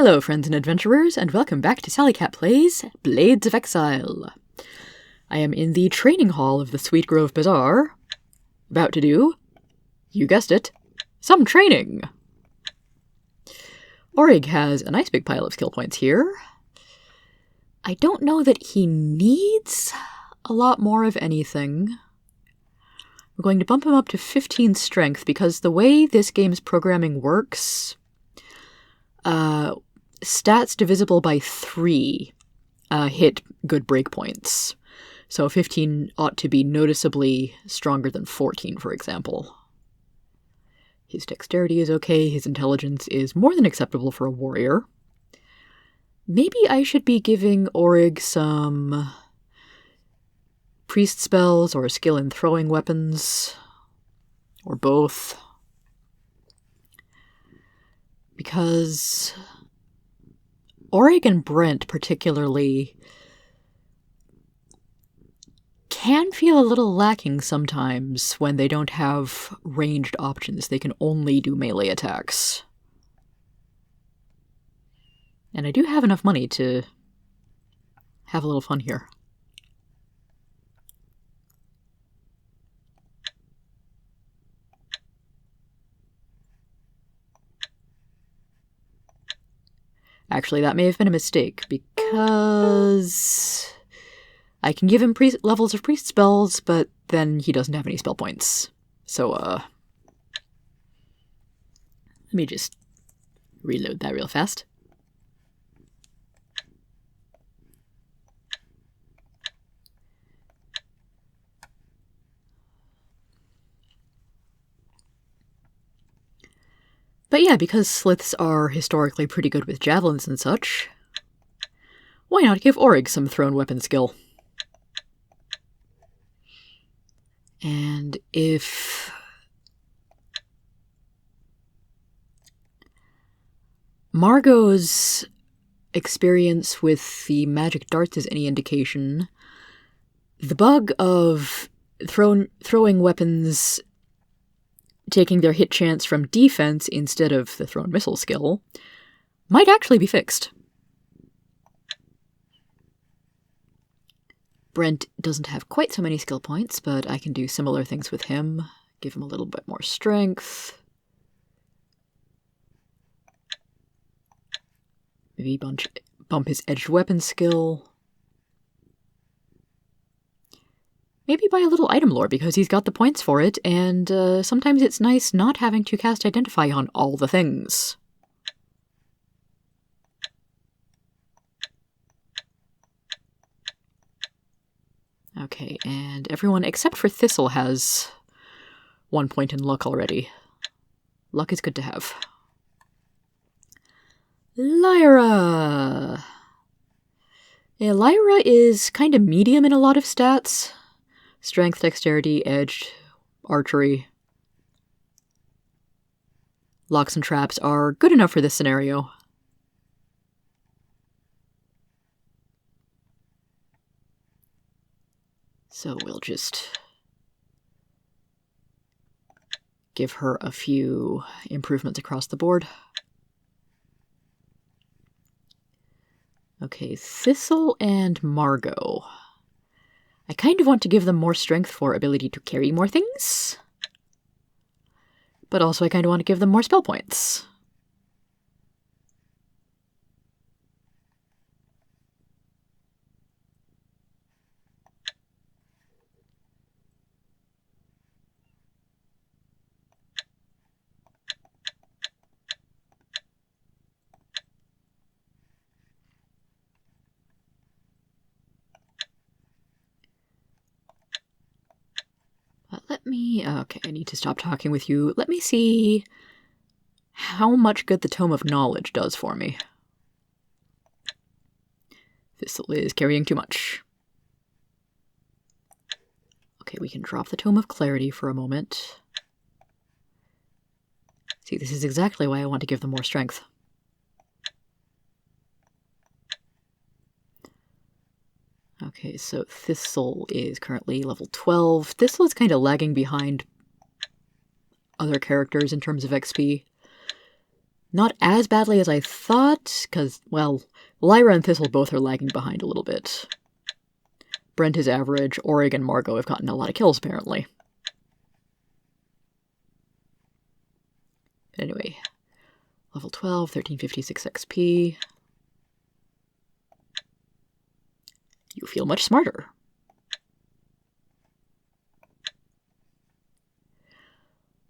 Hello friends and adventurers, and welcome back to Sally Cat Plays Blades of Exile. I am in the training hall of the Sweet Grove Bazaar, about to do, you guessed it, some training. Orig has a nice big pile of skill points here. I don't know that he needs a lot more of anything. We're going to bump him up to 15 strength because the way this game's programming works, stats divisible by 3 hit good breakpoints. So 15 ought to be noticeably stronger than 14, for example. His dexterity is okay, his intelligence is more than acceptable for a warrior. Maybe I should be giving Orig some priest spells or skill in throwing weapons, or both. Because Orig and Brent particularly can feel a little lacking sometimes when they don't have ranged options. They can only do melee attacks. And I do have enough money to have a little fun here. Actually, that may have been a mistake, because I can give him levels of priest spells, but then he doesn't have any spell points. So, let me just reload that real fast. But yeah, because sliths are historically pretty good with javelins and such, why not give Orig some thrown weapon skill? And if Margot's experience with the magic darts is any indication, the bug of throwing weapons taking their hit chance from defense instead of the thrown missile skill might actually be fixed. Brent doesn't have quite so many skill points, but I can do similar things with him. Give him a little bit more strength. Maybe bump his edged weapon skill. Maybe buy a little item lore because he's got the points for it, and sometimes it's nice not having to cast Identify on all the things. Okay, and everyone except for Thistle has 1 point in luck already. Luck is good to have. Lyra! Yeah, Lyra is kind of medium in a lot of stats. Strength, dexterity, edge, archery. Locks and traps are good enough for this scenario. So we'll just give her a few improvements across the board. Okay, Thistle and Margot. I kind of want to give them more strength for ability to carry more things, but also I kind of want to give them more spell points. Okay, I need to stop talking with you. Let me see how much good the Tome of Knowledge does for me. Thistle is carrying too much. Okay, we can drop the Tome of Clarity for a moment. See, this is exactly why I want to give them more strength. Okay, so Thistle is currently level 12. Thistle is kind of lagging behind other characters in terms of XP. Not as badly as I thought, because, well, Lyra and Thistle both are lagging behind a little bit. Brent is average. Orig and Margot have gotten a lot of kills, apparently. But anyway, level 12, 1356 XP. You feel much smarter.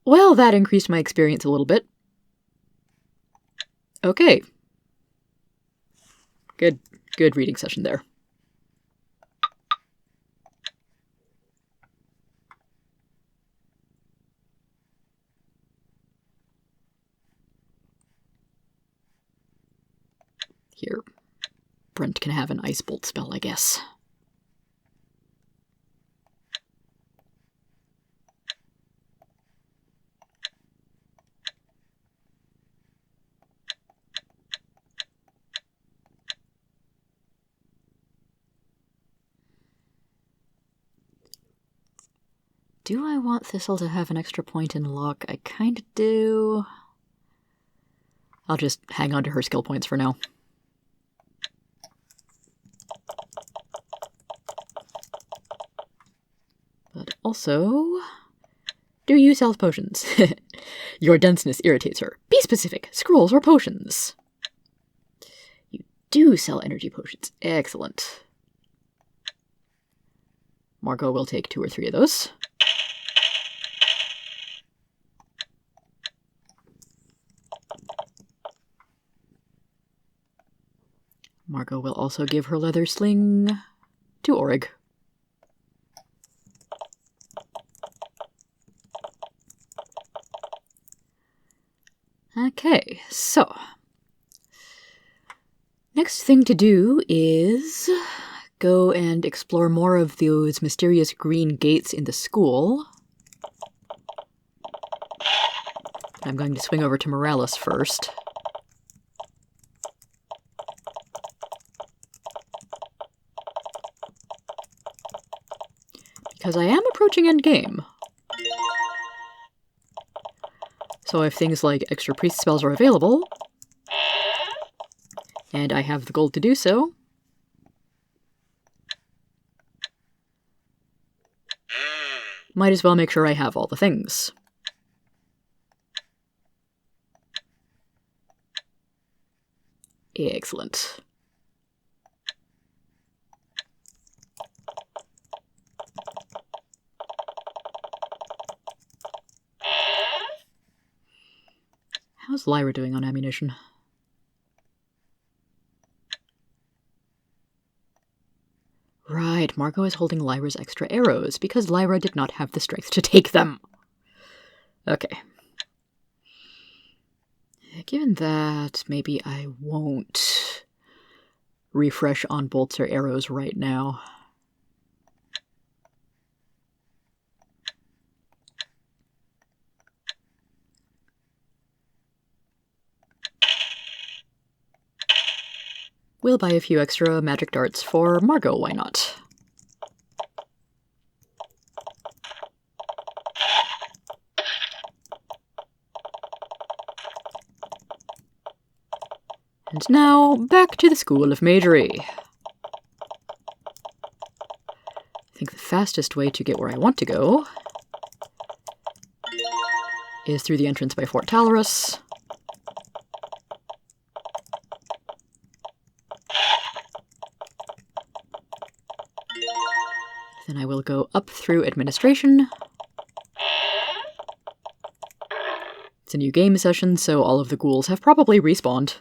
Well, that increased my experience a little bit. Okay. Good reading session there. Here, Brent can have an Ice Bolt spell, I guess. Do I want Thistle to have an extra point in luck? I kinda do. I'll just hang on to her skill points for now. But also, do you sell potions? Your denseness irritates her. Be specific. Scrolls or potions? You do sell energy potions. Excellent. Margot will take 2 or 3 of those. Margot will also give her leather sling to Orig. Okay, so next thing to do is go and explore more of those mysterious green gates in the school. I'm going to swing over to Morales first. Because I am approaching endgame. So if things like extra priest spells are available, and I have the gold to do so, might as well make sure I have all the things. Excellent. How's Lyra doing on ammunition? Right, Margot is holding Lyra's extra arrows because Lyra did not have the strength to take them. Okay. Given that, maybe I won't refresh on bolts or arrows right now. We'll buy a few extra magic darts for Margot, why not? And now, back to the School of Magery. I think the fastest way to get where I want to go is through the entrance by Fort Talorus. Then I will go up through administration. It's a new game session, so all of the ghouls have probably respawned.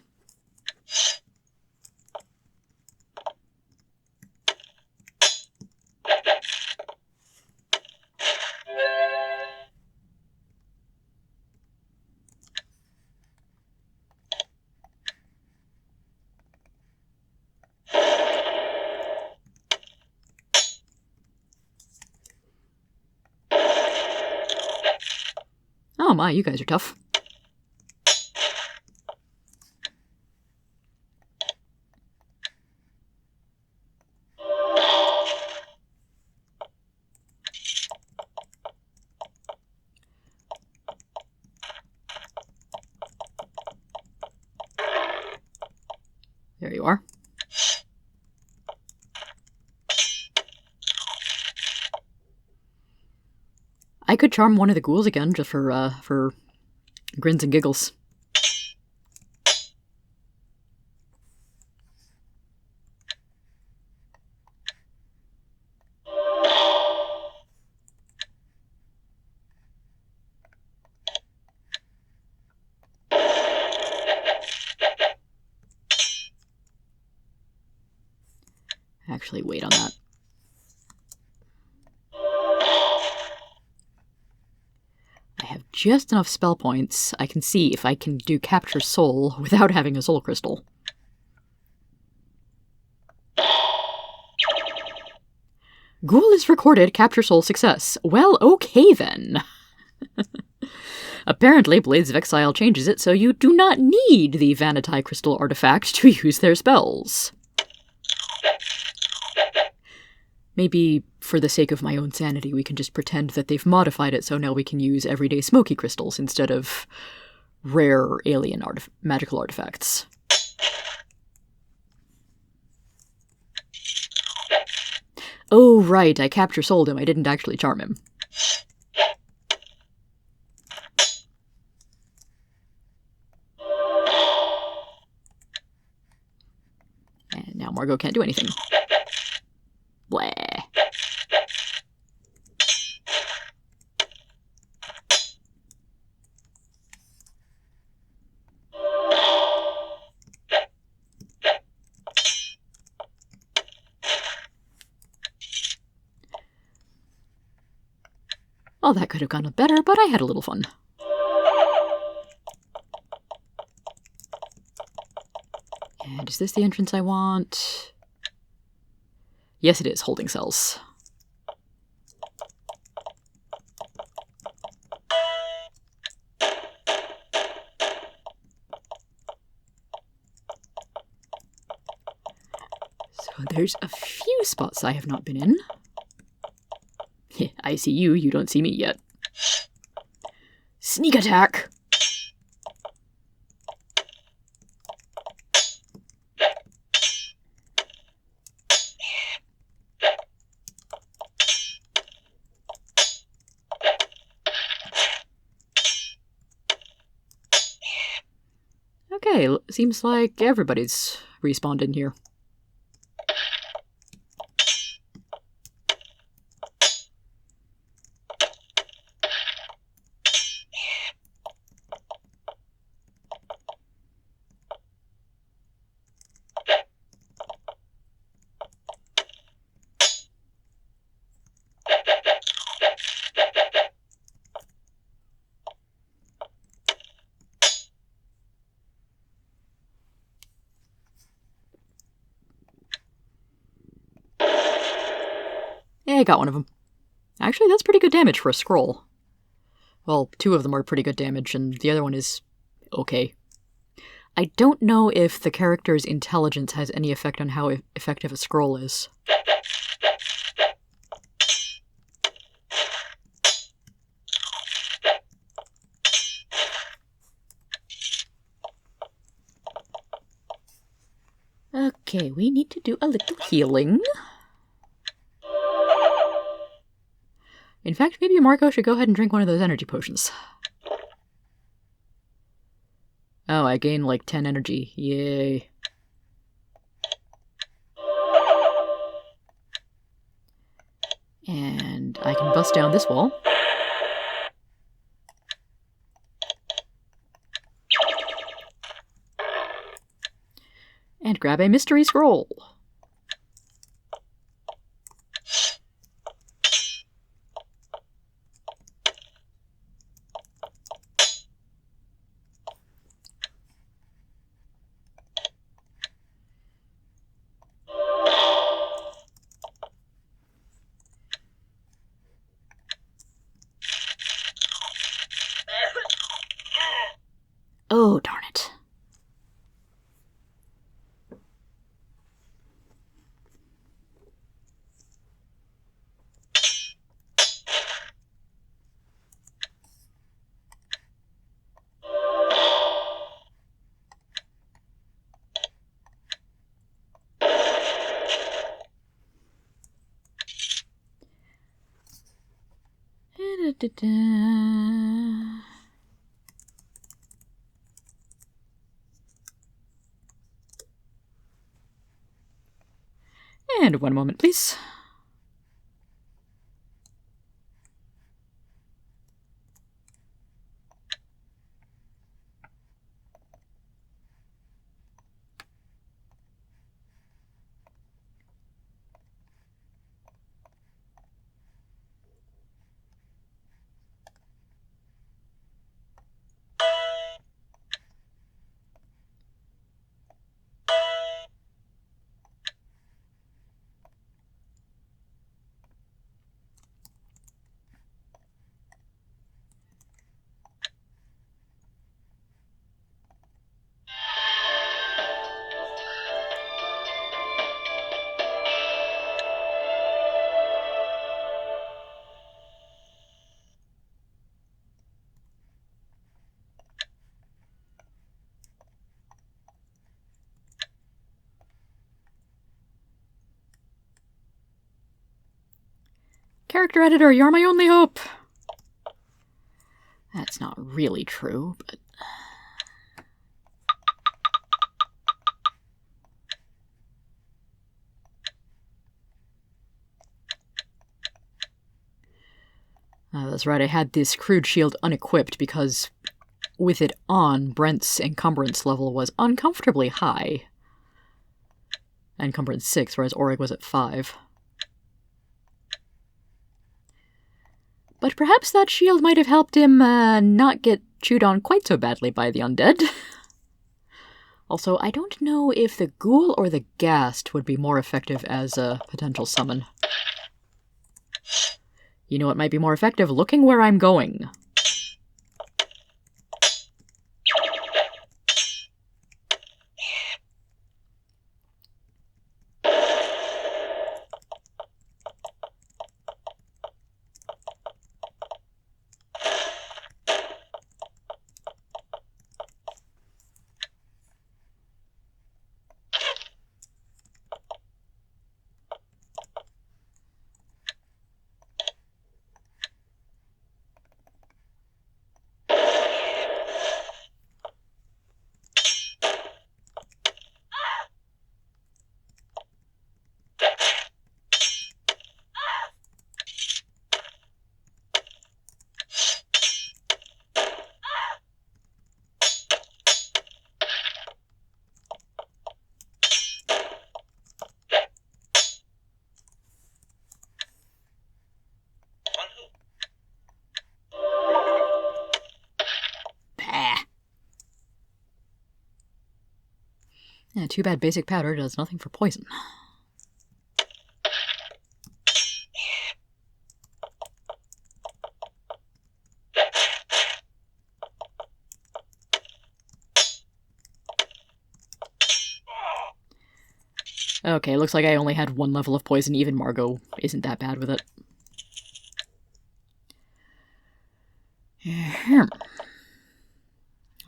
Oh my, you guys are tough. There you are. I could charm one of the ghouls again just for grins and giggles. Actually, wait on that. I have just enough spell points. I can see if I can do Capture Soul without having a soul crystal. Ghoul is recorded. Capture Soul success. Well, okay then. Apparently, Blades of Exile changes it so you do not need the Vanity Crystal artifact to use their spells. Maybe, for the sake of my own sanity, we can just pretend that they've modified it so now we can use everyday smoky crystals instead of rare alien magical artifacts. Oh, right, I Capture Souled him. I didn't actually charm him. And now Margot can't do anything. Blah. Well, that could have gone better, but I had a little fun. And is this the entrance I want? Yes, it is. Holding cells. So there's a few spots I have not been in. I see you, you don't see me yet. Sneak attack! Okay, seems like everybody's respawned in here. Yeah, I got one of them. Actually, that's pretty good damage for a scroll. Well, two of them are pretty good damage, and the other one is okay. I don't know if the character's intelligence has any effect on how effective a scroll is. Okay, we need to do a little healing. In fact, maybe Marco should go ahead and drink one of those energy potions. Oh, I gain like 10 energy. Yay. And I can bust down this wall. And grab a mystery scroll. Oh, darn it. And one moment, please. Character editor, you're my only hope! That's not really true, but... that's right, I had this crude shield unequipped because with it on, Brent's encumbrance level was uncomfortably high. Encumbrance 6, whereas Orig was at 5. But perhaps that shield might have helped him not get chewed on quite so badly by the undead. Also, I don't know if the ghoul or the ghast would be more effective as a potential summon. You know what might be more effective? Looking where I'm going. Yeah, too bad basic powder does nothing for poison. Okay, looks like I only had one level of poison. Even Margot isn't that bad with it.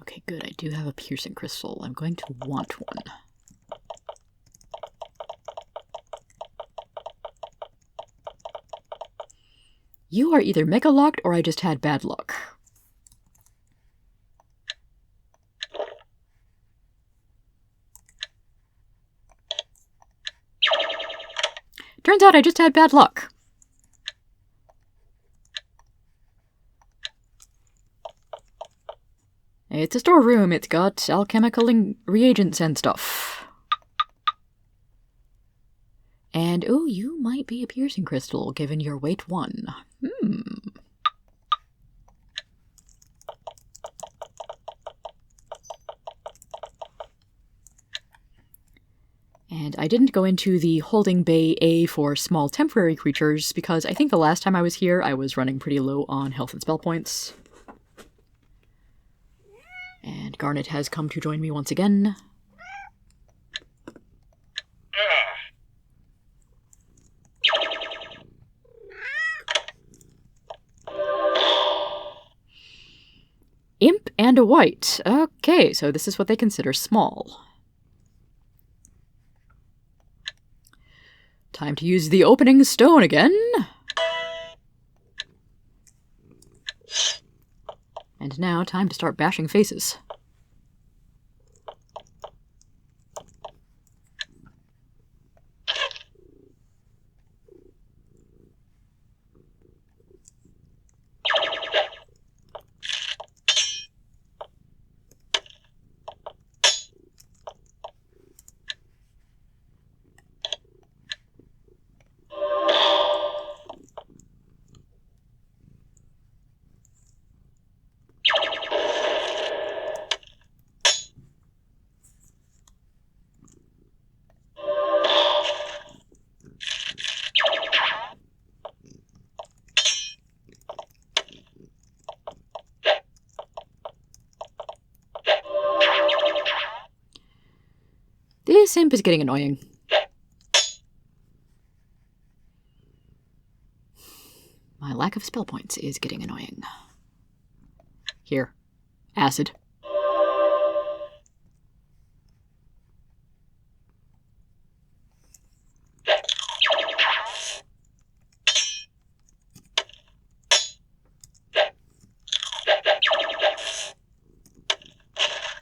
Okay, good. I do have a piercing crystal. I'm going to want one. You are either mega locked or I just had bad luck. Turns out I just had bad luck. It's a storeroom. It's got alchemical reagents and stuff. And, oh, you might be a piercing crystal, given your weight 1. And I didn't go into the holding bay A for small temporary creatures, because I think the last time I was here, I was running pretty low on health and spell points. And Garnet has come to join me once again. Imp and a white. Okay, so this is what they consider small. Time to use the opening stone again. And now, time to start bashing faces. This imp is getting annoying. My lack of spell points is getting annoying. Here. Acid.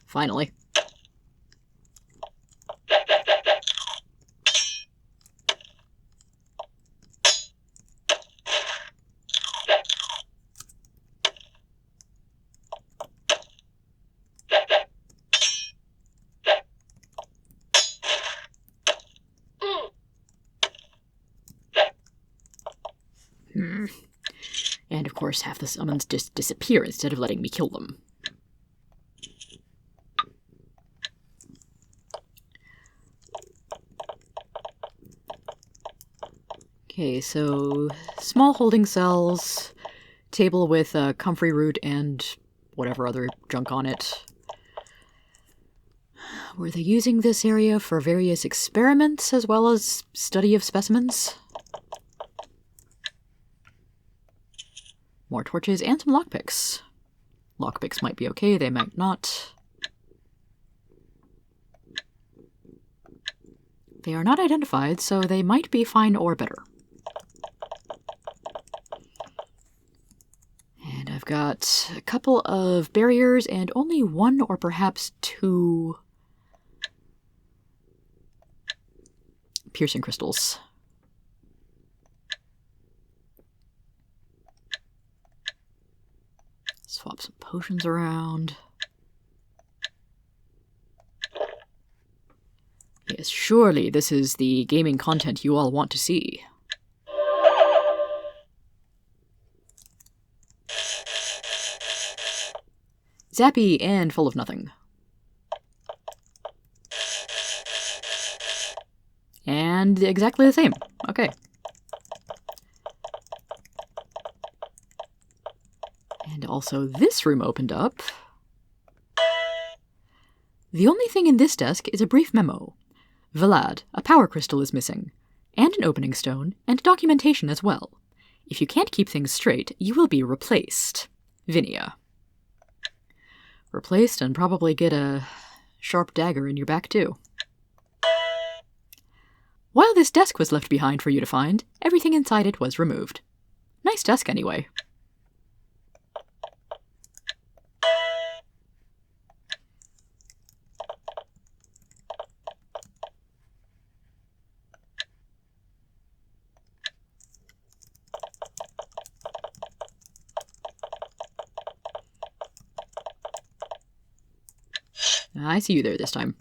Finally. And of course, half the summons just disappear instead of letting me kill them. Okay, so small holding cells, table with a comfrey root and whatever other junk on it. Were they using this area for various experiments as well as study of specimens? More torches and some lockpicks. Lockpicks might be okay, they might not. They are not identified, so they might be fine or better. And I've got a couple of barriers and only one or perhaps two piercing crystals. Swap some potions around. Yes, surely this is the gaming content you all want to see. Zappy and full of nothing. And exactly the same. Okay. And also this room opened up. The only thing in this desk is a brief memo. Vlad, a power crystal is missing, and an opening stone, and documentation as well. If you can't keep things straight, you will be replaced. Vinia. Replaced and probably get a sharp dagger in your back too. While this desk was left behind for you to find, everything inside it was removed. Nice desk anyway. I see you there this time.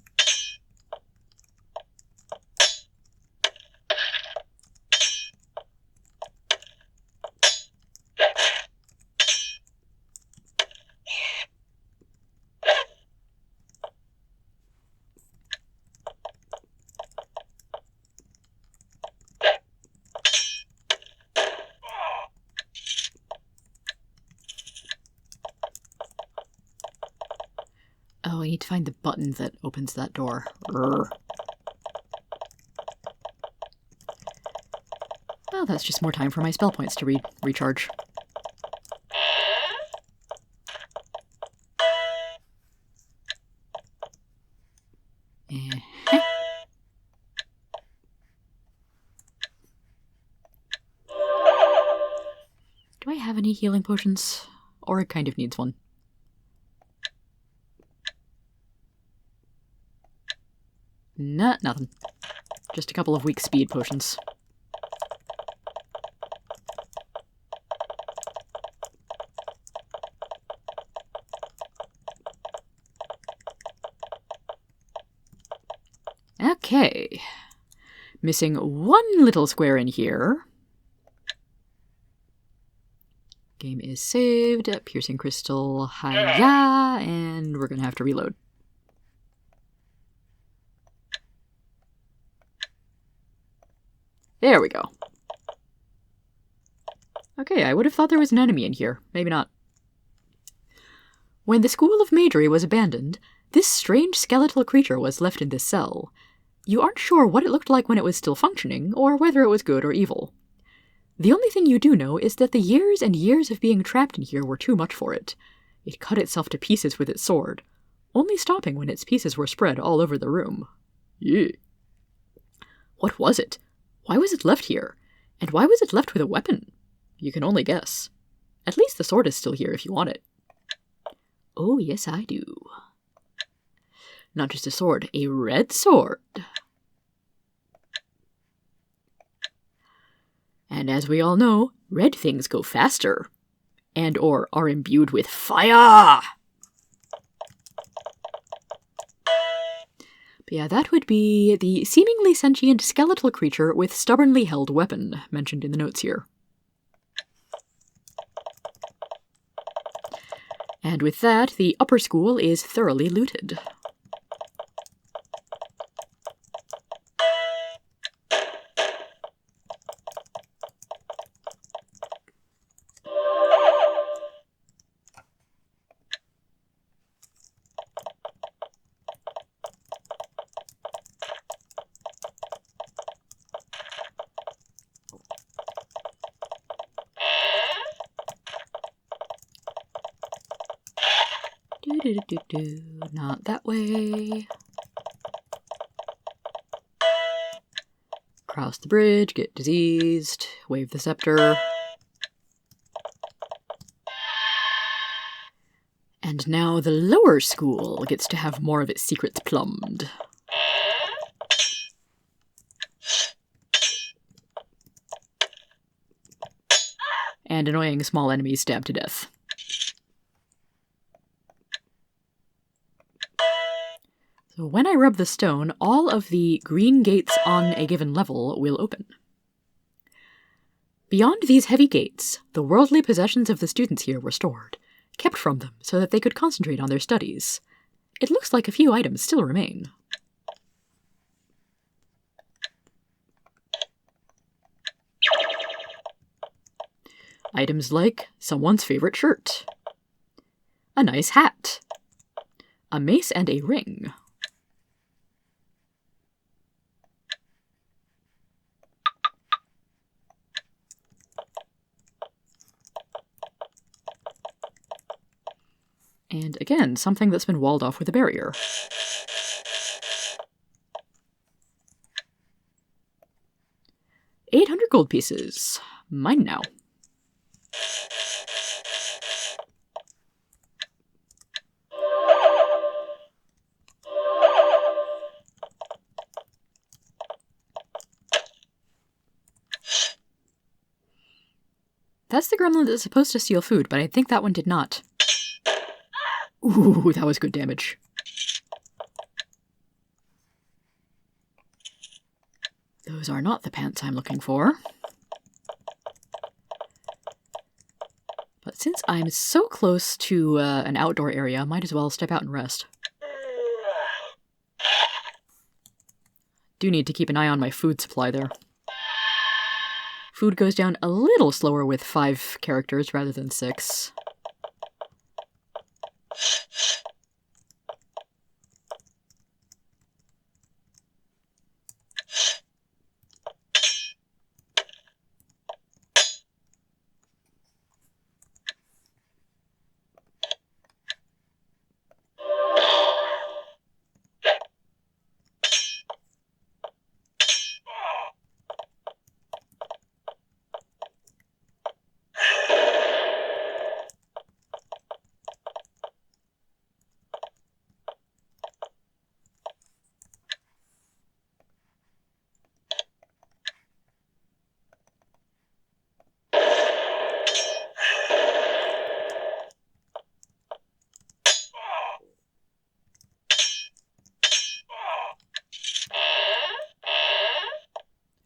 Oh, I need to find the button that opens that door. Urgh. Well, that's just more time for my spell points to recharge. Do I have any healing potions? Or it kind of needs one. Nah, nothing. Just a couple of weak speed potions. Okay. Missing one little square in here. Game is saved. Piercing crystal, hi-ya, and we're gonna have to reload. There we go. Okay, I would have thought there was an enemy in here. Maybe not. When the School of Magery was abandoned, this strange skeletal creature was left in this cell. You aren't sure what it looked like when it was still functioning, or whether it was good or evil. The only thing you do know is that the years and years of being trapped in here were too much for it. It cut itself to pieces with its sword, only stopping when its pieces were spread all over the room. Yeah. What was it? Why was it left here? And why was it left with a weapon? You can only guess. At least the sword is still here if you want it. Oh, yes, I do. Not just a sword, a red sword. And as we all know, red things go faster. And or are imbued with fire! But yeah, that would be the seemingly sentient skeletal creature with stubbornly held weapon, mentioned in the notes here. And with that, the upper school is thoroughly looted. Not that way. Cross the bridge, get diseased, wave the scepter. And now the lower school gets to have more of its secrets plumbed. And annoying small enemies stabbed to death. So when I rub the stone, all of the green gates on a given level will open. Beyond these heavy gates, the worldly possessions of the students here were stored, kept from them so that they could concentrate on their studies. It looks like a few items still remain. Items like someone's favorite shirt, a nice hat, a mace and a ring. And again, something that's been walled off with a barrier. $800 gold pieces. Mine now. That's the gremlin that's supposed to steal food, but I think that one did not. Ooh, that was good damage. Those are not the pants I'm looking for. But since I'm so close to an outdoor area, might as well step out and rest. Do need to keep an eye on my food supply there. Food goes down a little slower with 5 characters rather than 6.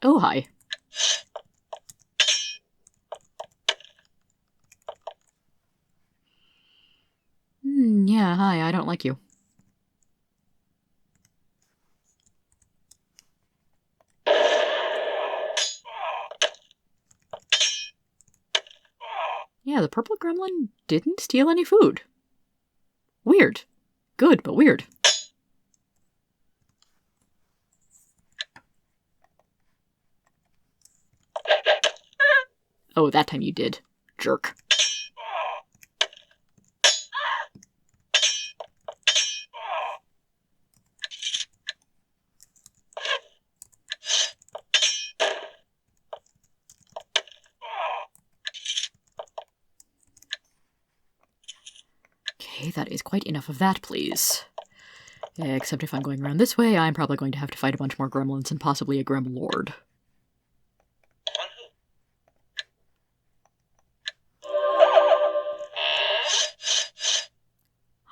Oh, hi. Yeah, hi, I don't like you. Yeah, the purple gremlin didn't steal any food. Weird. Good, but weird. Oh, that time you did. Jerk. Okay, that is quite enough of that, please. Except if I'm going around this way, I'm probably going to have to fight a bunch more gremlins and possibly a grem lord.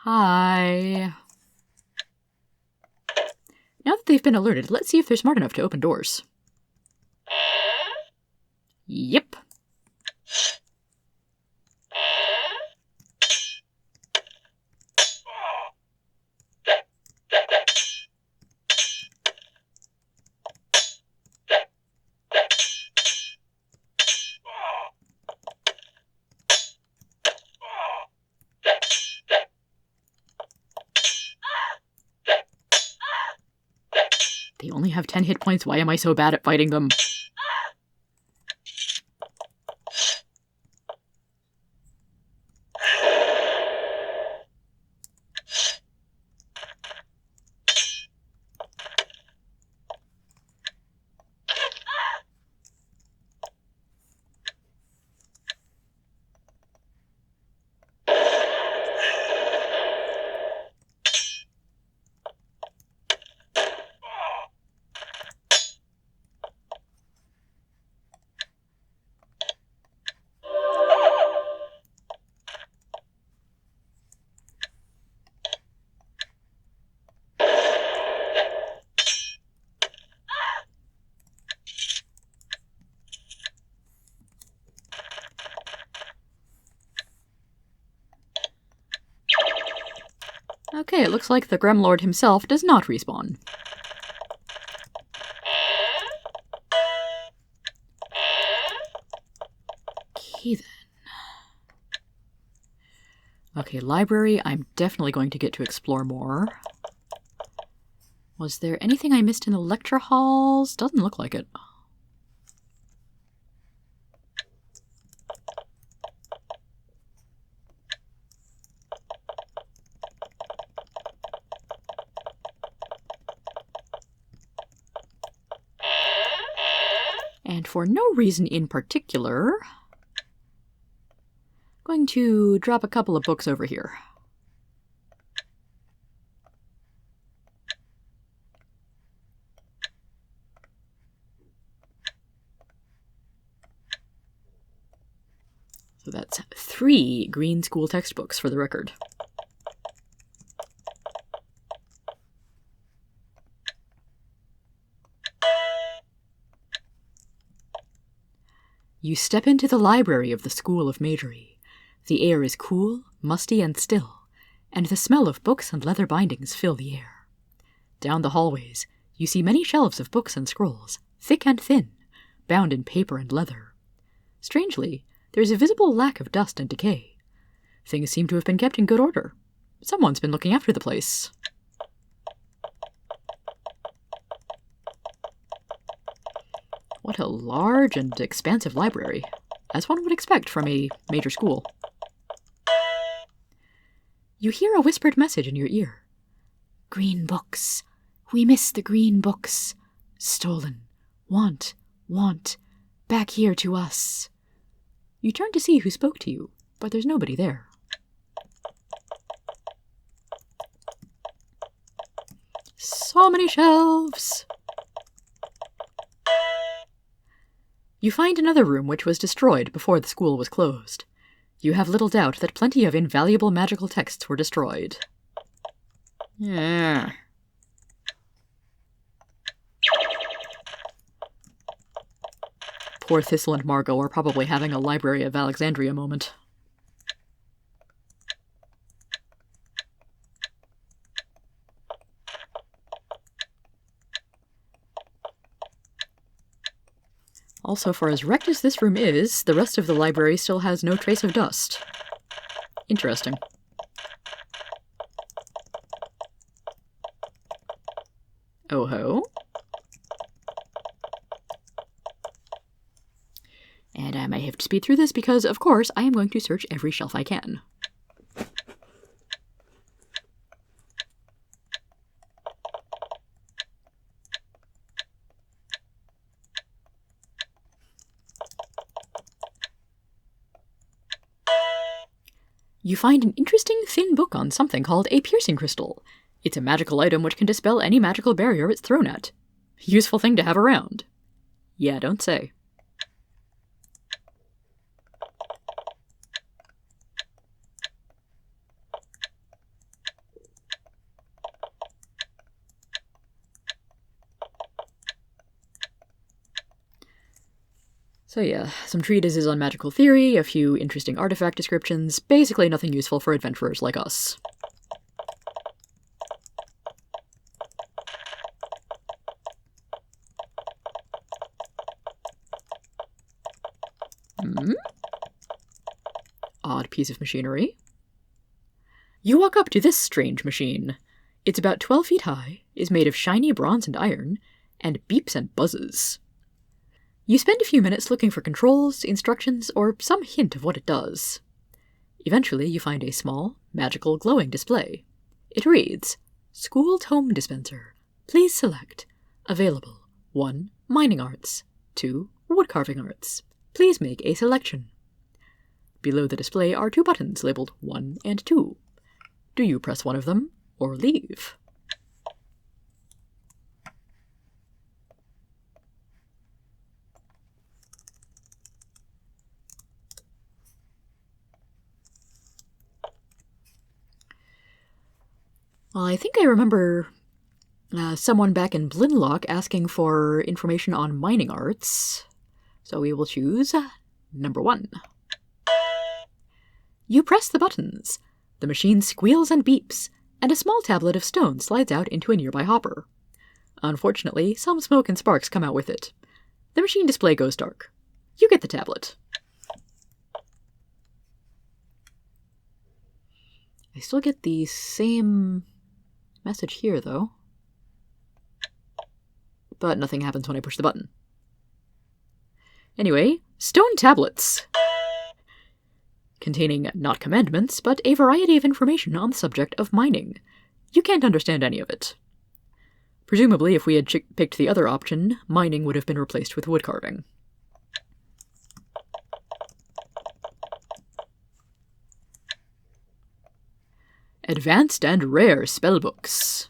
Hi. Now that they've been alerted, let's see if they're smart enough to open doors. Yep. They only have 10 hit points. Why am I so bad at fighting them? Okay, it looks like the Gremlord himself does not respawn. Okay, then. Okay, library, I'm definitely going to get to explore more. Was there anything I missed in the lecture halls? Doesn't look like it. And for no reason in particular, I'm going to drop a couple of books over here. So that's 3 green school textbooks for the record. You step into the library of the School of Magery. The air is cool, musty, and still, and the smell of books and leather bindings fill the air. Down the hallways, you see many shelves of books and scrolls, thick and thin, bound in paper and leather. Strangely, there is a visible lack of dust and decay. Things seem to have been kept in good order. Someone's been looking after the place. What a large and expansive library, as one would expect from a major school. You hear a whispered message in your ear. Green books. We miss the green books. Stolen. Want. Back here to us. You turn to see who spoke to you, but there's nobody there. So many shelves. You find another room which was destroyed before the school was closed. You have little doubt that plenty of invaluable magical texts were destroyed. Yeah. Poor Thistle and Margot are probably having a Library of Alexandria moment. Also, for as wrecked as this room is, the rest of the library still has no trace of dust. Interesting. Oh ho. And I might have to speed through this because, of course, I am going to search every shelf I can. You find an interesting thin book on something called a piercing crystal. It's a magical item which can dispel any magical barrier it's thrown at. Useful thing to have around. Yeah, don't say. So yeah, some treatises on magical theory, a few interesting artifact descriptions, basically nothing useful for adventurers like us. Odd piece of machinery. You walk up to this strange machine. It's about 12 feet high, is made of shiny bronze and iron, and beeps and buzzes. You spend a few minutes looking for controls, instructions, or some hint of what it does. Eventually, you find a small, magical, glowing display. It reads, School Tome Dispenser. Please select. Available. 1. Mining Arts. 2. Woodcarving Arts. Please make a selection. Below the display are 2 buttons labeled 1 and 2. Do you press one of them, or leave? Well, I think I remember someone back in Blinlock asking for information on mining arts, so we will choose number 1. You press the buttons. The machine squeals and beeps, and a small tablet of stone slides out into a nearby hopper. Unfortunately, some smoke and sparks come out with it. The machine display goes dark. You get the tablet. I still get the same message here, though. But nothing happens when I push the button. Anyway, stone tablets. Containing not commandments, but a variety of information on the subject of mining. You can't understand any of it. Presumably, if we had picked the other option, mining would have been replaced with woodcarving. Advanced and rare spellbooks.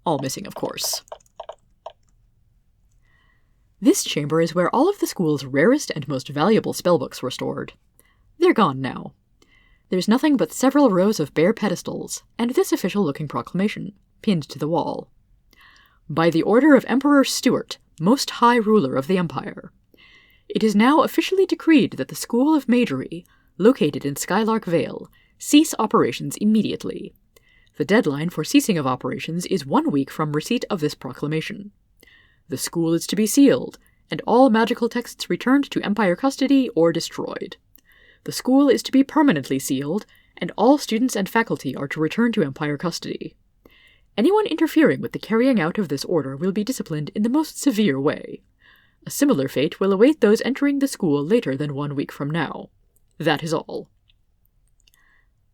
All missing, of course. This chamber is where all of the school's rarest and most valuable spellbooks were stored. They're gone now. There's nothing but several rows of bare pedestals, and this official-looking proclamation, pinned to the wall. By the order of Emperor Stuart, most high ruler of the Empire. It is now officially decreed that the School of Magery, located in Skylark Vale, cease operations immediately. The deadline for ceasing of operations is 1 week from receipt of this proclamation. The school is to be sealed, and all magical texts returned to Empire custody or destroyed. The school is to be permanently sealed, and all students and faculty are to return to Empire custody. Anyone interfering with the carrying out of this order will be disciplined in the most severe way. A similar fate will await those entering the school later than 1 week from now. That is all.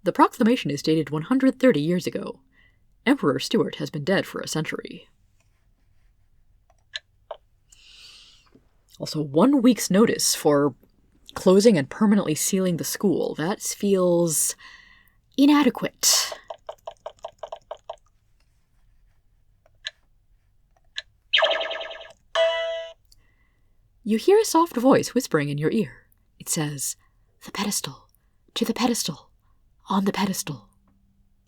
The proclamation is dated 130 years ago. Emperor Stuart has been dead for a century. Also, 1 week's notice for closing and permanently sealing the school. That feels inadequate. You hear a soft voice whispering in your ear. It says, "The pedestal, to the pedestal, on the pedestal."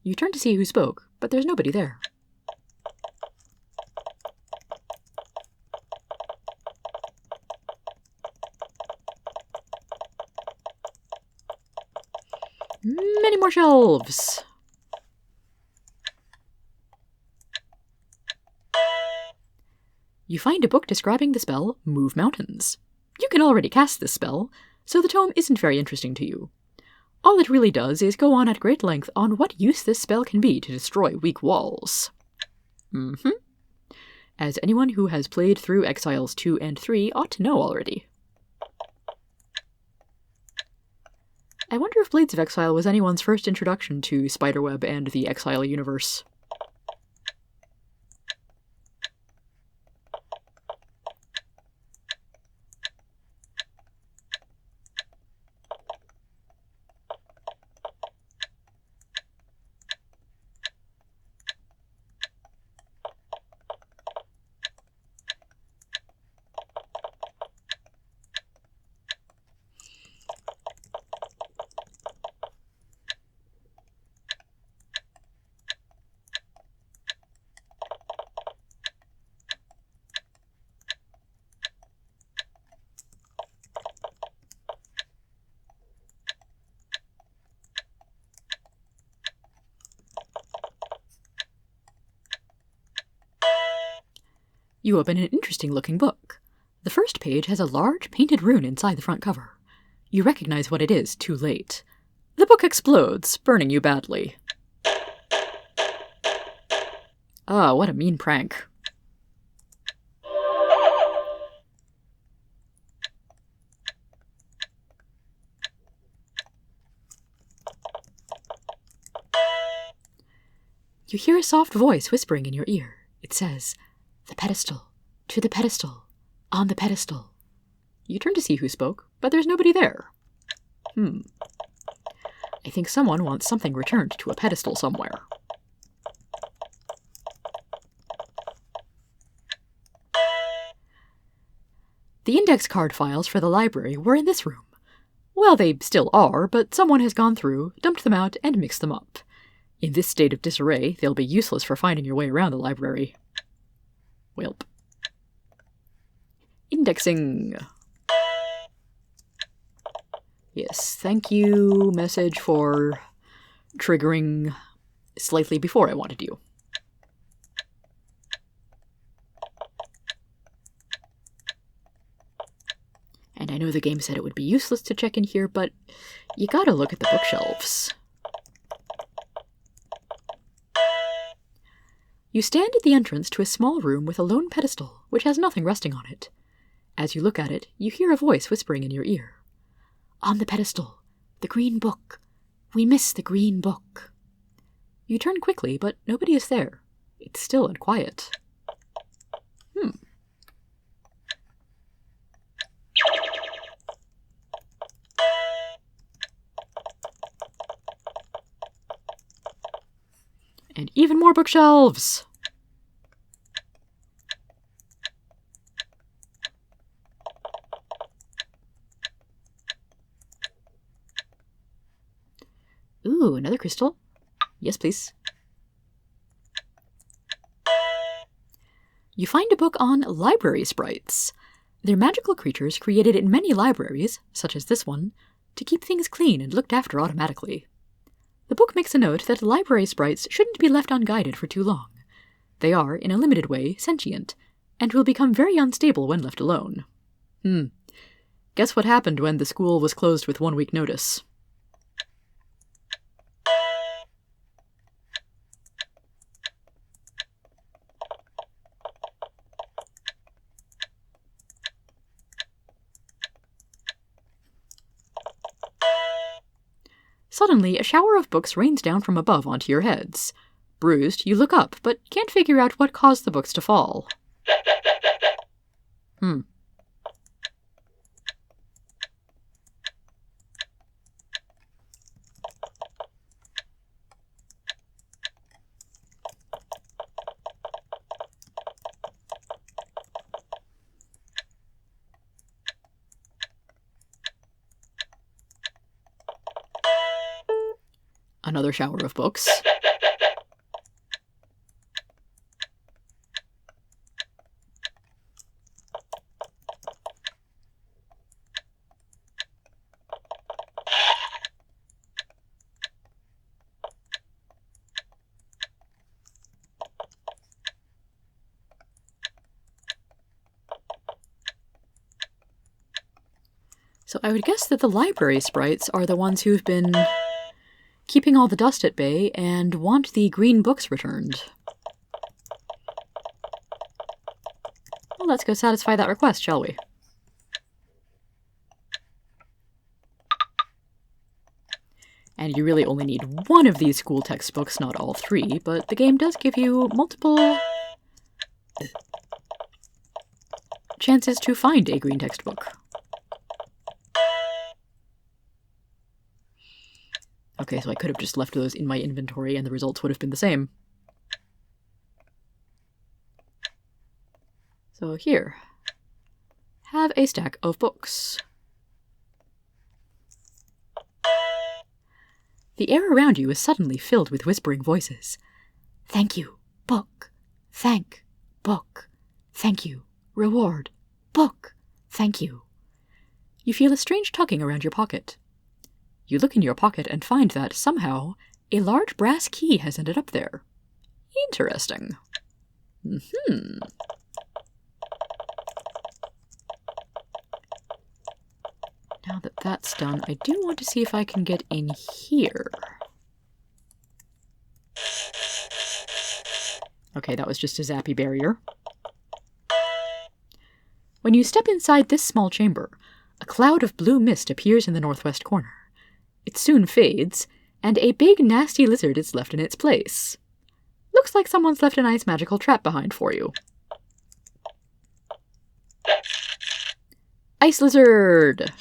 You turn to see who spoke, but there's nobody there. Many more shelves! You find a book describing the spell Move Mountains. You can already cast this spell, so the tome isn't very interesting to you. All it really does is go on at great length on what use this spell can be to destroy weak walls. As anyone who has played through Exiles 2 and 3 ought to know already. I wonder if Blades of Exile was anyone's first introduction to Spiderweb and the Exile universe. You open an interesting-looking book. The first page has a large painted rune inside the front cover. You recognize what it is too late. The book explodes, burning you badly. Ah, what a mean prank. You hear a soft voice whispering in your ear. It says, "The pedestal, to the pedestal, on the pedestal." You turn to see who spoke, but there's nobody there. I think someone wants something returned to a pedestal somewhere. The index card files for the library were in this room. Well, they still are, but someone has gone through, dumped them out, and mixed them up. In this state of disarray, they'll be useless for finding your way around the library. Welp. Indexing. Yes, thank you, message for triggering slightly before I wanted you. And I know the game said it would be useless to check in here, but you gotta look at the bookshelves. You stand at the entrance to a small room with a lone pedestal, which has nothing resting on it. As you look at it, you hear a voice whispering in your ear. "On the pedestal, the green book. We miss the green book." You turn quickly, but nobody is there. It's still and quiet. And even more bookshelves! Ooh, another crystal. Yes, please. You find a book on library sprites. They're magical creatures created in many libraries, such as this one, to keep things clean and looked after automatically. The book makes a note that library sprites shouldn't be left unguided for too long. They are, in a limited way, sentient, and will become very unstable when left alone. Guess what happened when the school was closed with 1 week notice? Suddenly, a shower of books rains down from above onto your heads. Bruised, you look up, but can't figure out what caused the books to fall. Another shower of books. So I would guess that the library sprites are the ones who've been keeping all the dust at bay and want the green books returned. Well, let's go satisfy that request, shall we? And you really only need one of these school textbooks, not all three, but the game does give you multiple chances to find a green textbook. Okay, so I could have just left those in my inventory and the results would have been the same. So here, have a stack of books. The air around you is suddenly filled with whispering voices. Thank you, book. Thank, book. Thank you, reward, book. Thank you. You feel a strange tugging around your pocket. You look in your pocket and find that, somehow, a large brass key has ended up there. Interesting. Now that that's done, I do want to see if I can get in here. Okay, that was just a zappy barrier. When you step inside this small chamber, a cloud of blue mist appears in the northwest corner. It soon fades, and a big nasty lizard is left in its place. Looks like someone's left a nice magical trap behind for you. Ice lizard!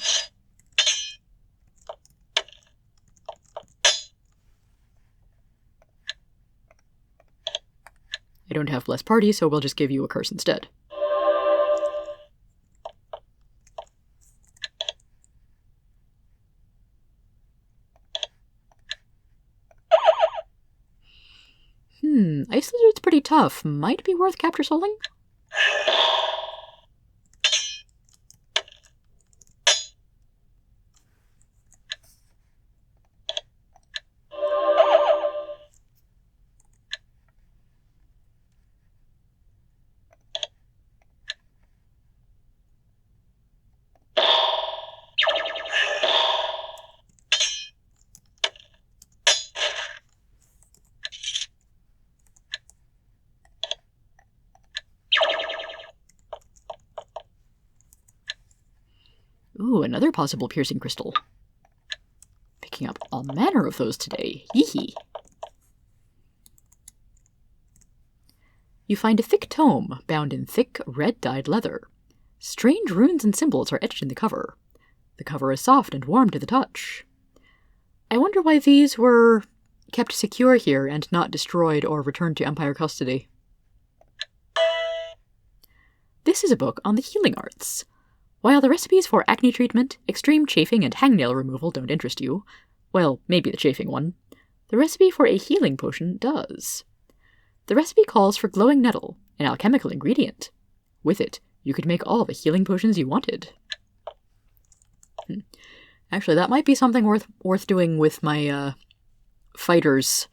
I don't have Bless Party, so we'll just give you a curse instead. Ice Lizard's pretty tough. Might be worth capture souling? Ooh, another possible piercing crystal. Picking up all manner of those today. Yee-hee. You find a thick tome bound in thick, red-dyed leather. Strange runes and symbols are etched in the cover. The cover is soft and warm to the touch. I wonder why these were kept secure here and not destroyed or returned to Empire custody. This is a book on the healing arts. While the recipes for acne treatment, extreme chafing, and hangnail removal don't interest you, well, maybe the chafing one, the recipe for a healing potion does. The recipe calls for glowing nettle, an alchemical ingredient. With it, you could make all the healing potions you wanted. Actually, that might be something worth doing with my fighters'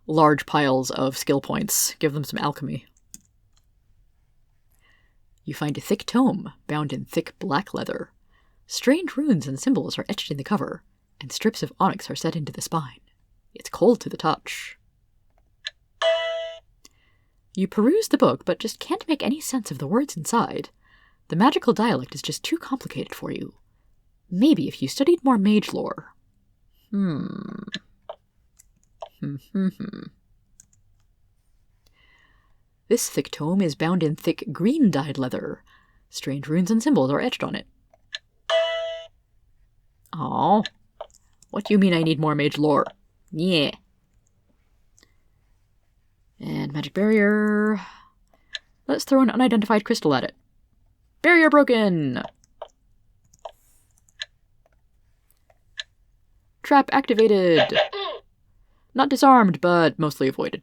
large piles of skill points. Give them some alchemy. You find a thick tome, bound in thick black leather. Strange runes and symbols are etched in the cover, and strips of onyx are set into the spine. It's cold to the touch. You peruse the book, but just can't make any sense of the words inside. The magical dialect is just too complicated for you. Maybe if you studied more mage lore. This thick tome is bound in thick green-dyed leather. Strange runes and symbols are etched on it. Oh, what do you mean I need more mage lore? Yeah. And magic barrier. Let's throw an unidentified crystal at it. Barrier broken! Trap activated! Not disarmed, but mostly avoided.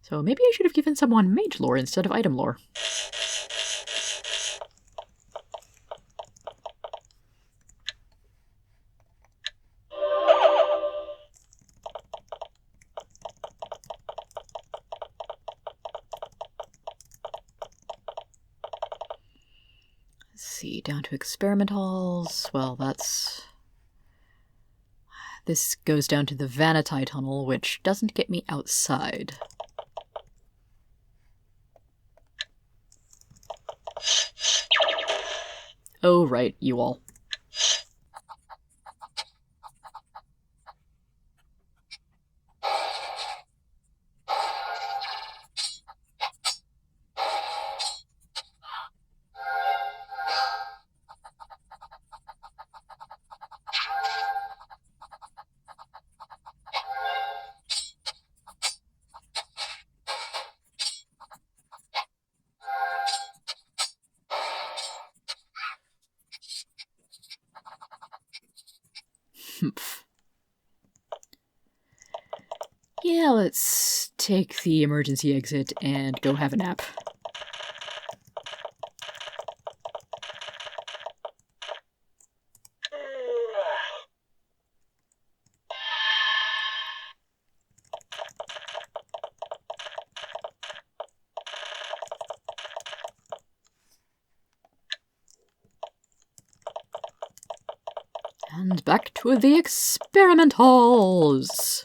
So maybe I should have given someone mage lore instead of item lore. see, down to experiment halls. Well, this goes down to the Vanitai tunnel, which doesn't get me outside. Oh, right, you all. Yeah, let's take the emergency exit and go have a nap. And back to the experiment halls!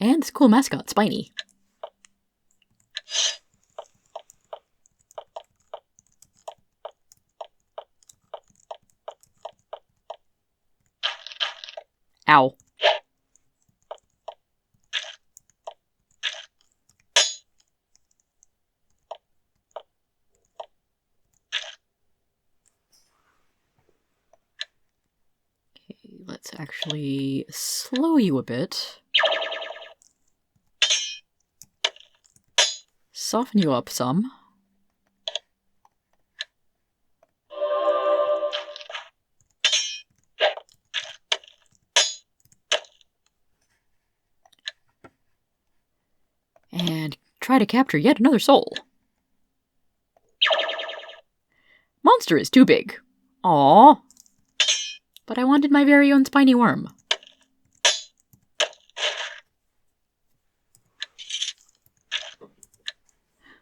And this cool mascot, Spiny. Ow. Okay, let's actually slow you a bit. Soften you up some. And try to capture yet another soul. Monster is too big. Aww. But I wanted my very own spiny worm.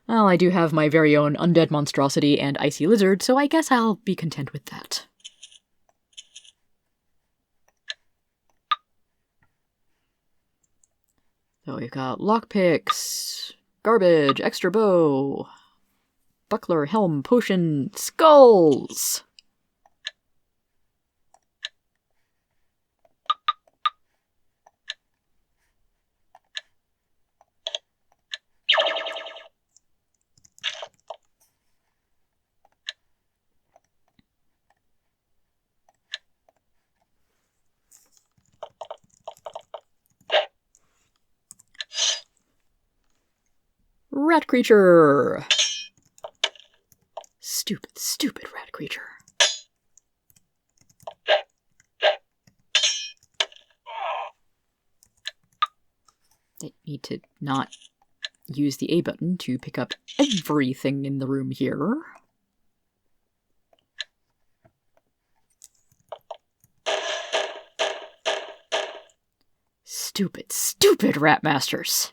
Well, I do have my very own undead monstrosity and icy lizard, so I guess I'll be content with that. So we've got lockpicks, garbage, extra bow, buckler, helm, potion, skulls! Rat creature! Stupid, stupid rat creature. I need to not use the A button to pick up everything in the room here. Stupid, stupid rat masters!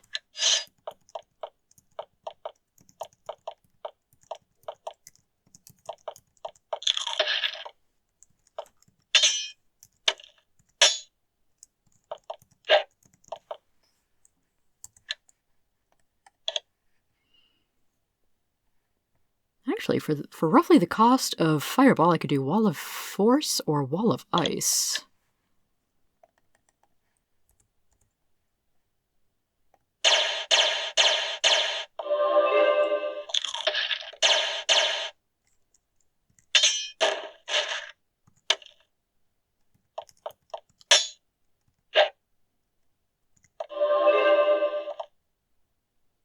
Actually, for roughly the cost of Fireball, I could do Wall of Force or Wall of Ice.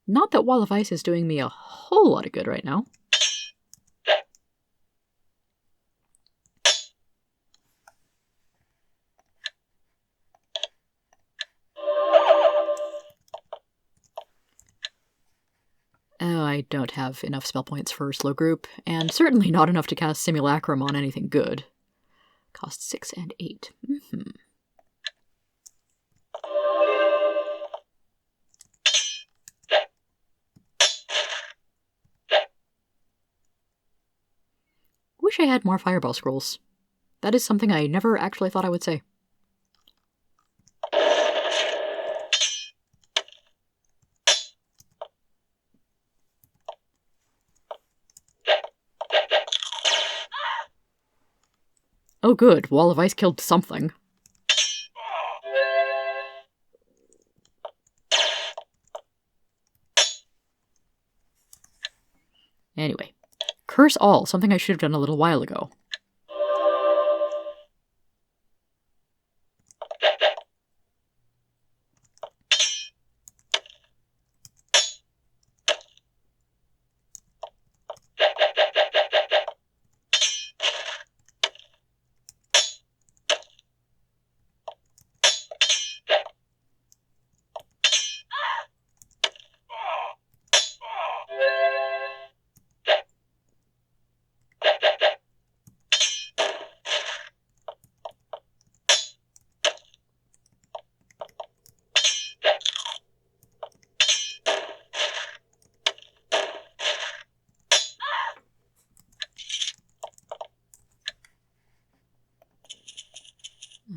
Not that Wall of Ice is doing me a whole lot of good right now. Oh, I don't have enough spell points for slow group, and certainly not enough to cast Simulacrum on anything good. Cost 6 and 8. wish I had more fireball scrolls. That is something I never actually thought I would say. Oh good, Wall of Ice killed something. Anyway, Curse All, something I should have done a little while ago.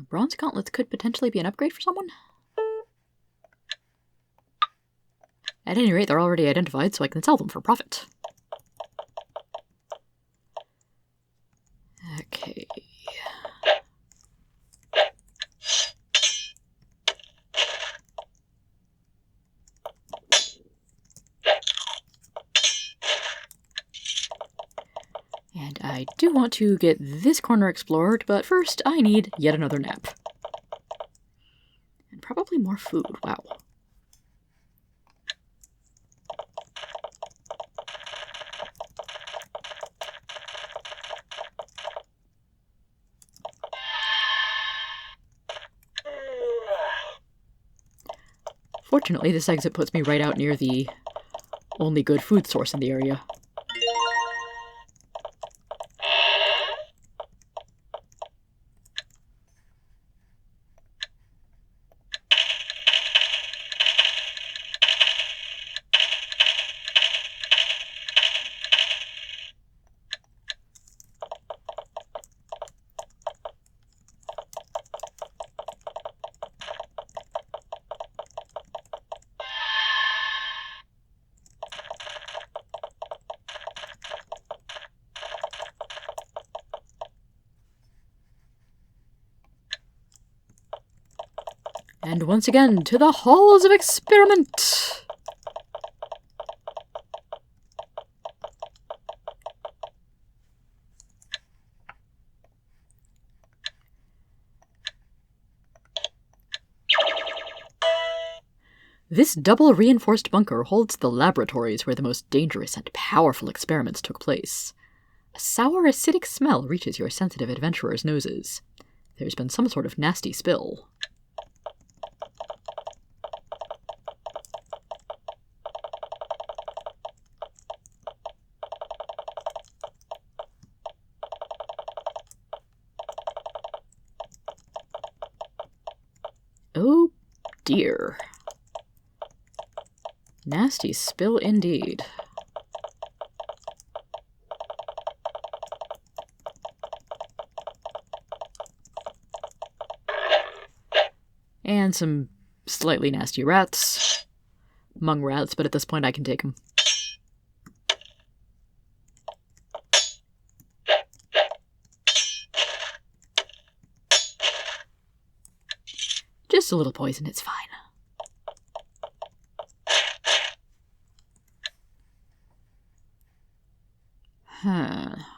Bronze gauntlets could potentially be an upgrade for someone? At any rate, they're already identified, so I can sell them for profit. Okay. And I do want to get this corner explored, but first I need yet another nap. And probably more food, wow. Fortunately, this exit puts me right out near the only good food source in the area. And once again, to the halls of experiment! This double reinforced bunker holds the laboratories where the most dangerous and powerful experiments took place. A sour, acidic smell reaches your sensitive adventurers' noses. There's been some sort of nasty spill. Oh dear. Nasty spill indeed. And some slightly nasty rats. Mung rats, but at this point I can take them. Just a little poison, it's fine.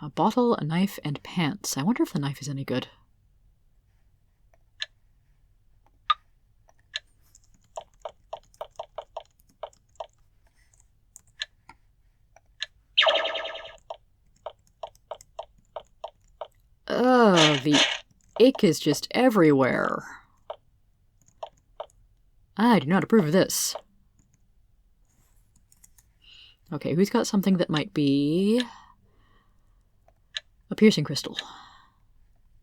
A bottle, a knife, and pants. I wonder if the knife is any good. Ugh, the ick is just everywhere. I do not approve of this. Okay, who's got something that might be a piercing crystal?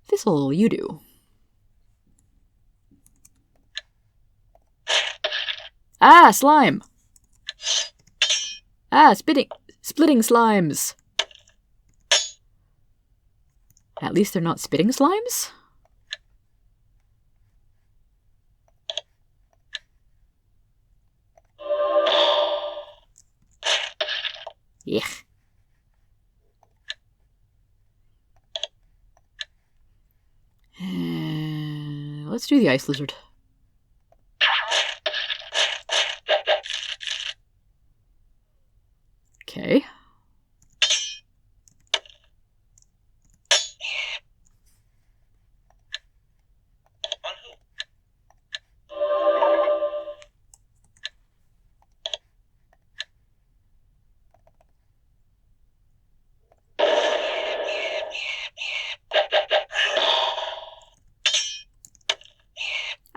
Thistle, you do. Ah, slime! Ah, splitting slimes! At least they're not spitting slimes? Yuck. Let's do the ice lizard. Okay.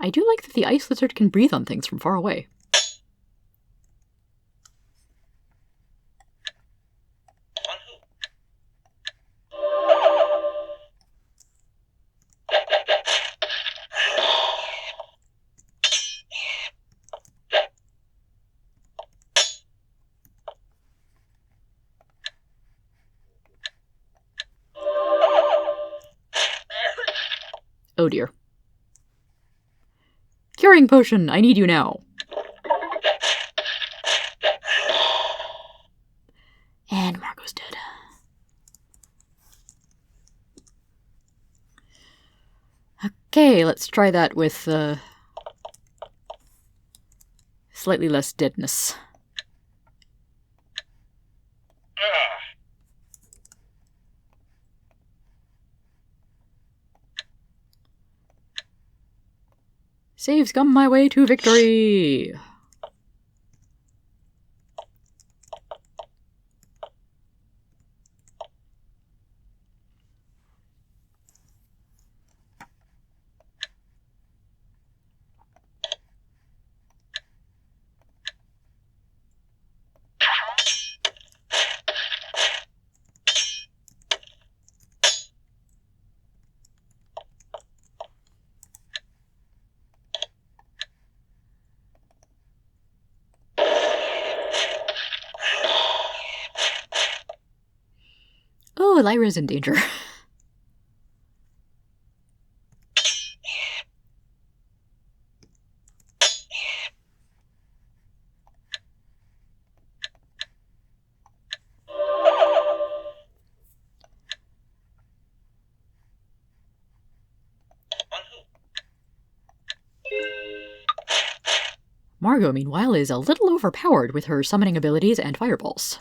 I do like that the ice lizard can breathe on things from far away. Oh dear. Curing potion! I need you now. And Margot's dead. Okay, let's try that with slightly less deadness. Saves come my way to victory! Oh, Lyra's in danger. Margot, meanwhile, is a little overpowered with her summoning abilities and fireballs.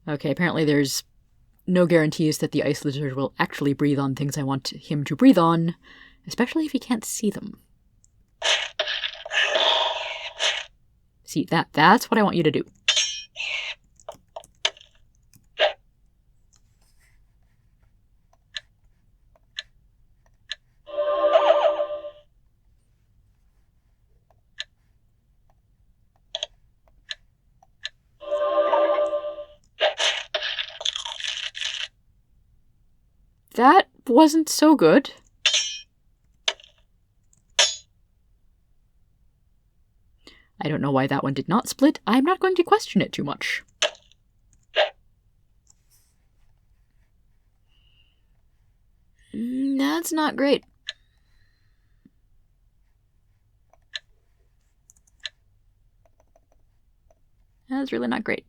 Okay, apparently there's no guarantees that the ice lizard will actually breathe on things I want him to breathe on, especially if he can't see them. See, that's what I want you to do. That wasn't so good. I don't know why that one did not split. I'm not going to question it too much. That's not great. That's really not great.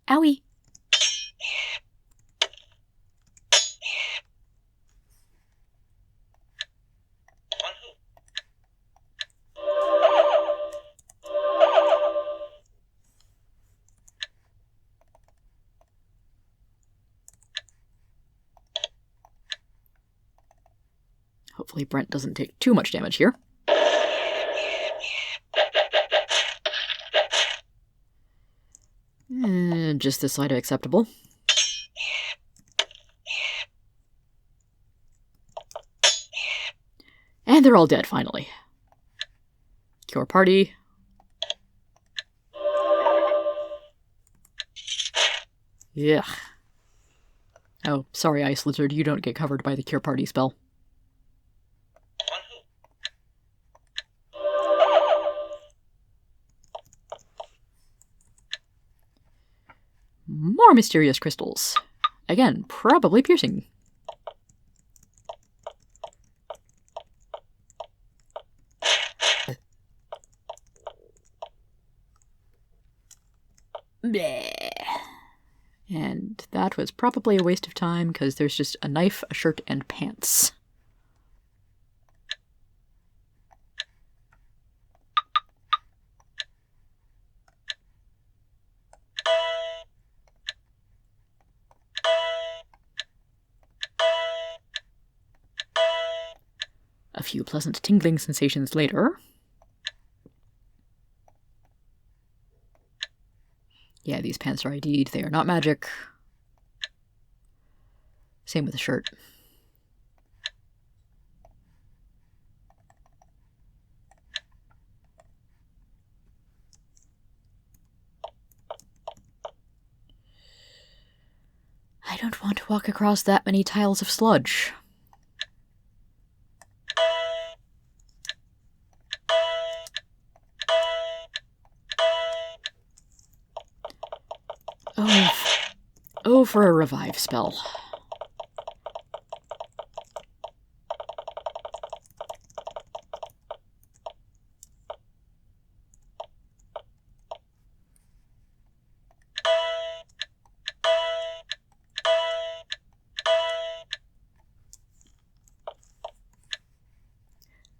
Owie. Hopefully Brent doesn't take too much damage here. just this side of acceptable. And they're all dead, finally. Cure party. Yeah. Oh, sorry, Ice Lizard, you don't get covered by the Cure Party spell. More mysterious crystals. Again, probably piercing. Bleh. And that was probably a waste of time, because there's just a knife, a shirt, and pants. A few pleasant tingling sensations later. Yeah, these pants are ID'd. They are not magic. Same with the shirt. I don't want to walk across that many tiles of sludge. Oh, for a revive spell.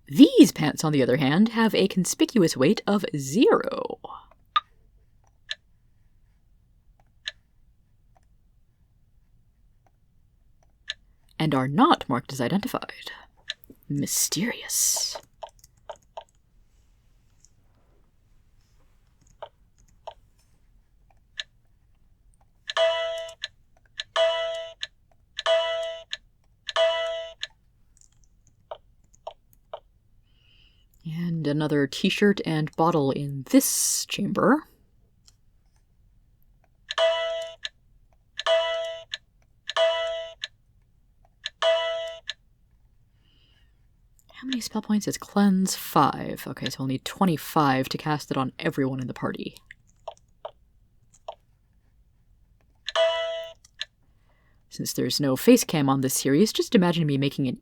These pants, on the other hand, have a conspicuous weight of 0. And are not marked as identified. Mysterious. And another t-shirt and bottle in this chamber. How many spell points is Cleanse? 5. Okay, so I'll need 25 to cast it on everyone in the party. Since there's no face cam on this series, just imagine me making an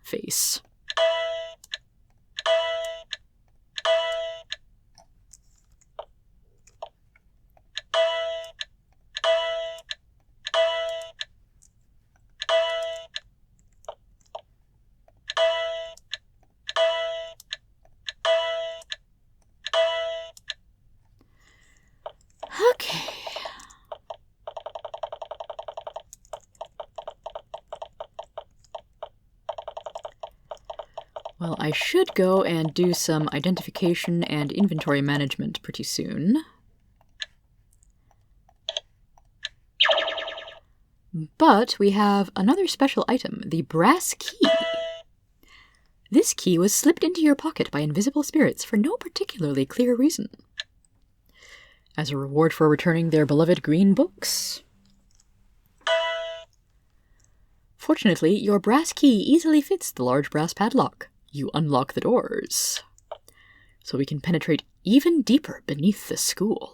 face. Okay. Well, I should go and do some identification and inventory management pretty soon. But we have another special item, the brass key. This key was slipped into your pocket by invisible spirits for no particularly clear reason. As a reward for returning their beloved green books. Fortunately, your brass key easily fits the large brass padlock. You unlock the doors, so we can penetrate even deeper beneath the school.